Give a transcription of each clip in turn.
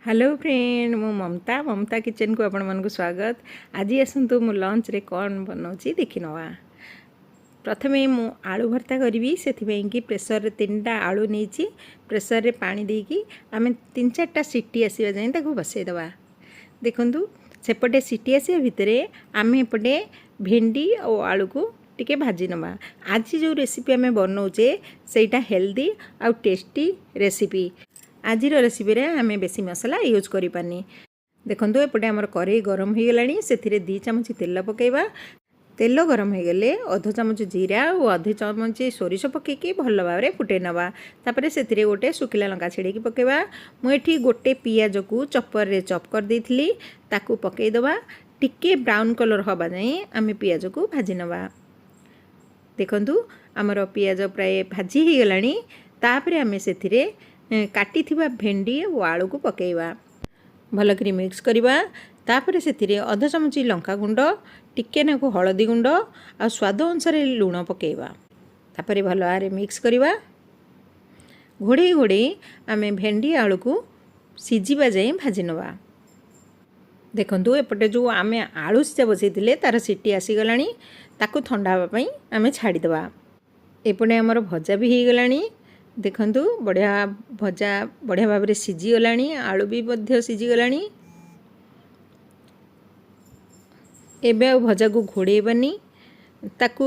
Hello friend मु ममता ममता kitchen को आपण मानक स्वागत। आज आसतु मु लंच रे कौन बनाऊँगी देखि नवा। प्रथमे मु आलू भर्ता करी से कि प्रेसर रे 3टा आलू नहीं प्रेसर रे पानी देकी आम 3-4टा सीटी आसवा जाए ताको बसईदवा। देखु सेपटे सीटी आसा भितर आम एपटे भेंडी और आलू को टिके भाजी नवा। आज जो रेसिपी आम बनाऊे सेटा हेल्दी आउ टेस्टी रेसिपी। आज रेसिपी रे आम बेसी मसला यूज करि पानी। देखंतु एपटे हमर कढ़ई गरम हो गलानी से 2 चामच तेल पकेबा। तेल गरम हो गले आधा चामच जीरा और आधा चामच सोरिष पकेकी भल भाव फुटे नवा। तापर से गोटे सुखिला लंका छिड़की पकेबा। मुझे गोटे पियाज को चपर रे चॉप कर देथिली ताकू पकेदवा। टिके ब्राउन कलर हवा जाए आम पियाज को भाजी नवा। देखंतु हमर पियाज प्राय भाजी हो गलानी। तापर आम से काटी थिबा भेंडी और आलू को पकेबा भल करी मिक्स करवा। तापर से आधा चामच लंका गुंड टिके नाकु हलदी गुंड आ स्वाद अनुसार लुण पकेबा। तापर भल भाव मिक्स करवा। घोड़े घोड़े आम भेंडी आलू को सीझा जाए भाजी नवा। देखंतु एपटे जो आम आलू सीझा बसई तार सीटी आसीगला ताकू ठंडा हाँवाई आम छाड़ीदवा। एपटे आमर भजा भी हो गलानी। देखंतु बढ़िया भजा बढ़िया भाव में सीझीगला। आलू भी सीझीगला। एबे आ भजा को घोड़ेबानी ताकू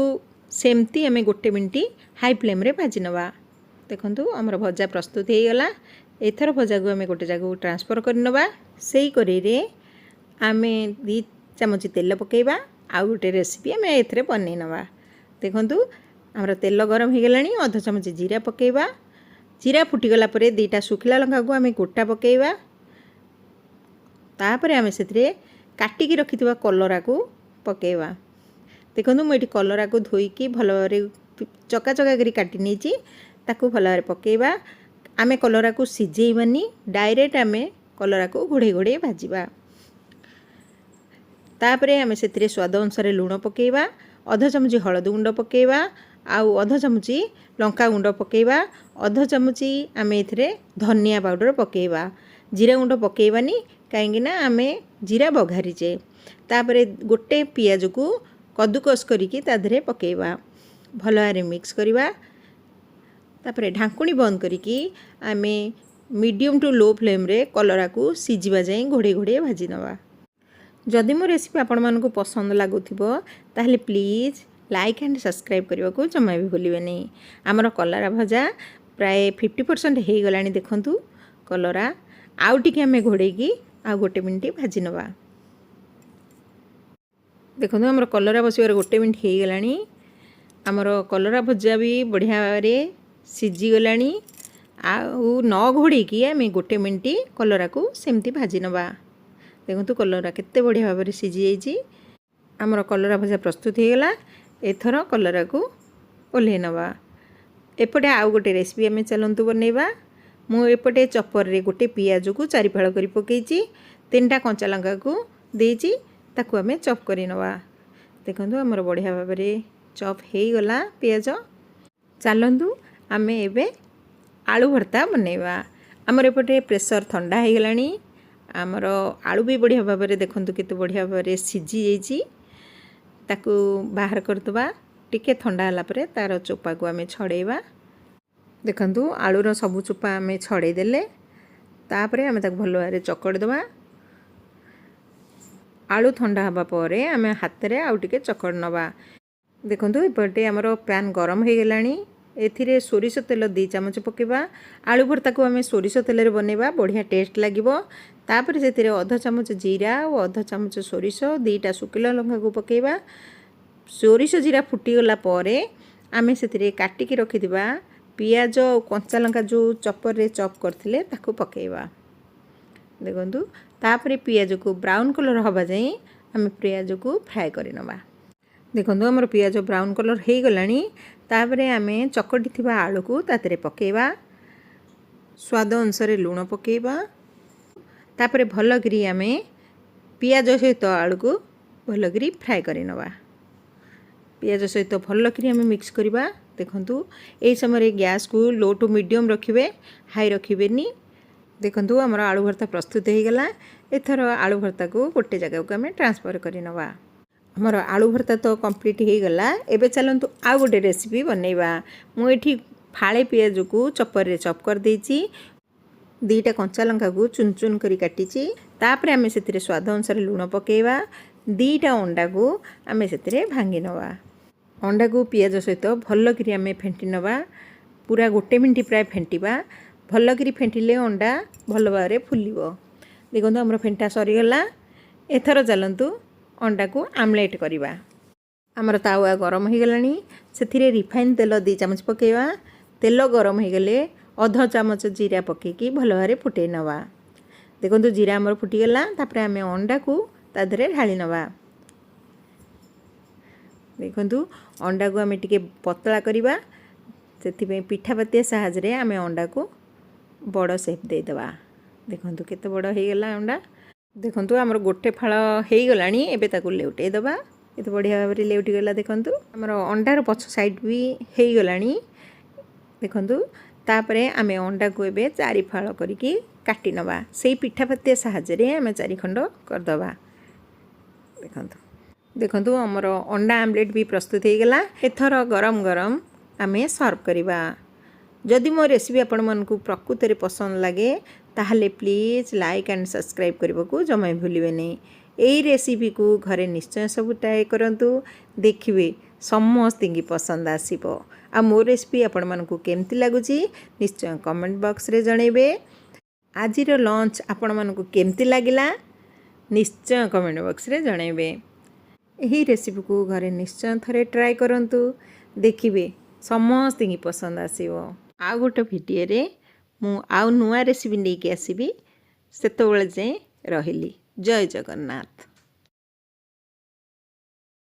सेमती आम 1 मिनट हाई फ्लेम रे भाजी नवा। देखंतु आमर भजा प्रस्तुत हो गला। एथर भजा को आम गोटे जगह ट्रांसफर कर नवा। सेही कढ़ई रे आम 2 चामच तेल पकेबा। आ गोटे रेसिपी आम एथरे बनै नवा। देखंतु आमर तेल गरम हो गलानी। आधा चामच जीरा पकेबा। जीरा फुटीगला 2टा सुखिला लंका को आम गोटा पकेबा। तापर आम से काटिकी रखिथिबा कलरा को पकेबा। देखंतु मुझे कलरा को धोईकी भल भाव चका चका करी काटी नहीं ताकू भल भाव पकेबा। आम कलरा को सीझेबानी डायरेक्ट आम कलरा को घोड़े घोड़े भाजवा। तापर आम से स्वाद अनुसार लुण पकेबा। आधा चामच हलदी गुंड पकेबा। आउ आधा चामच लंका गुंड पकेबा। आधा चामच आम ए धनिया पाउडर पकेबा। जीरा गुंड पकेबानी कहीं आम जीरा बघारीचे। तापर गोटे पियाज को कद्दूकस करिकी ताधरे पकेबा। भल भाव मिक्स करवा। तापर ढांकुणी बंद करिकी आम मीडियम टू लो फ्लेम रे कलरा को सीझा जाए घोड़े घोड़े भाजी नवा। जदि मो रेसिपी आपण मानकु पसंद लागुथिबो ताहले प्लीज लाइक एंड सब्सक्राइब करने को जमा भी भूलिए नहीं। आमर कलरा भजा प्राय 50% हो गला। देखंतु कलरा आउ टिके आम घोड़ेकी आ 1 मिनट भाजी नवा। देखंतु आमर कलरा बसिबार 1 मिनट हो गला। आमर कलरा भजा भी बढ़िया भाव सीझी गला। आउ न घोड़ेकी आम 1 मिनट कलरा को सेमती भाजी नवा। देखंतु कलरा केते बढ़िया भाव सीझी जाइए। आमर कलरा भजा प्रस्तुत हो गला। एथर कलरा को ओल्हे नवा। एपटे आउ गोटे रेसिपी आम चलतु बनैबा। मु एपटे चपर रे गोटे पियाज को 4 फाड़ कर पकईची। 3टा कंचा लंका को देची ताकू आम चॉप कर नवा। देखंतु आमर बढ़िया भाव में चॉप हो गला पियाज। चलतु आम एबे आलू भर्ता बनैबा। आमर एपटे प्रेसर ठंडा हो गलानी। आमर आलू भी बढ़िया भाव में देखंतु केते बढ़िया भाव में सीझी जाइए। ताकू बाहर करदबा। टिके ठंडा होला परे तार चोपा को आम छड़ेबा। देखंतु आलूर सबु चोपा आम छड़े देले। तापरे आम ताक भल भाव चकड़ दबा। आलू ठंडा हबा परे आम हाथ रे आउ टिके चकड़ नवा। देखंतु एपटे हमर पैन गरम हो गलानी। एथिरे सोरिष तेल 2 चामच पकेबा। आलू भर्ता को आम सोरिष तेल रे बनेबा बढ़िया टेस्ट लागिबो। तापर से आधा चामच जीरा और आधा चामच सोरिष 2टा सुखिला लंका को पकेबा। सोरिष जीरा फुटीगला परे आम से काटिकी रखिथिबा पियाज और कंचा लंका जो चपर रे चॉप करथिले ताकू पकेबा। देखंतु तापर पियाज को ब्राउन कलर हवा जाए आम पियाज को फ्राए कर नवा। देखंतु हमर पियाज ब्राउन कलर हो गलानी। तापर आम चकटी थिबा आलू को तातरे पकेबा। स्वाद अनुसार लुण पकेबा। तापर भल करी आम पियाज सहित आलू को भल करी फ्राए कर नवा। पियाज सहित भल करी आम मिक्स करवा। देखंतु एई समय गैस को लो टू मीडियम रखिबे, हाई रखिबेनी। देखंतु हमर आलू भर्ता प्रस्तुत हो गला। एथर आलू भर्ता को गोटे जगह को आम ट्रांसफर कर नवा। हमर आलू भर्ता तो कंप्लीट हो गला। एबे चलंतु आ गोटे रेसिपी बनैबा। मु एठी फाळे पियाज को चॉपर रे चॉप कर देछि। दीटा कंचा लंका को चुन चुन करी काटिछि। तापरे आमे सेतिरे स्वाद अनुसार लूण पकेइबा। दीटा अंडा को आमे सेतिरे भांगी नवा। अंडा को पियाज सहित भल करी आमे फेंटी नवा। पूरा गोटे मिनिट प्राय फेंटिबा। भल करी फेंटिले अंडा भल भाबरे फुलिबो। देखंतु हमर फेंटा सरीगला। एथर चलंतु अंडा को आमलेट करिबा। हमर तावा गरम हो गलानी। सेथिरे रिफाइन तेल 2 चामच पकेइबा। तेल गरम हो गले आधा चामच जीरा पकेकी भल भाबरे फुटै नवा। देखंतु जीरा हमर फुटी गला। तापरे आमे अंडा को ता धरे ढाली नवा। देखंतु अंडा को आमे टिके पतला करिबा। सेथिबे पिठापतिया साहाय्य आमे अंडा को बड़ शेप दे देबा। देखंतु केते बड़ हो गला अंडा। देखंतु हमर गोटे फाळ हो गलानी। एबे ताको लेउटे देबा। केते बढ़िया भाबरे लेउटी गला। देखंतु हमर अंडार पछ साइड भी हो गलानी। देखंतु तापरे आमे अंडा को एबे 4 फाळ करिकी काटी नवा। सेही पिठापतिया साहाय्य आमे 4 खंड कर दबा। देखंतु हमर अंडा आमलेट भी प्रस्तुत हो गला। एथर गरम गरम आमे सर्व करिबा। जदि मो रेसिपी आपण मानकु प्रकृତରେ पसंद लगे ताहले प्लीज लाइक एंड सब्सक्राइब करबा को जमा भूलिबे नै। एही रेसिपी को घरे निश्चय सब ट्राई करंतु। देखिबे समस्त की पसंद आसीबो। आ मो रेसिपी आपण मानकु केमति लागुची निश्चय कमेंट बॉक्स रे जणैबे। आजिर लंच आपण मानकु केमति लागिला निश्चय कमेंट बॉक्स रे जणैबे। एही रेसिपी को घरे निश्चय थरे ट्राई करंतु। देखिबे समस्त की पसंद आसीबो। आ गोटे भिडियो रे मु आउ नुआ रेसिपी लेके आसीबी। सेतबेले जे रहिली। जय जगन्नाथ।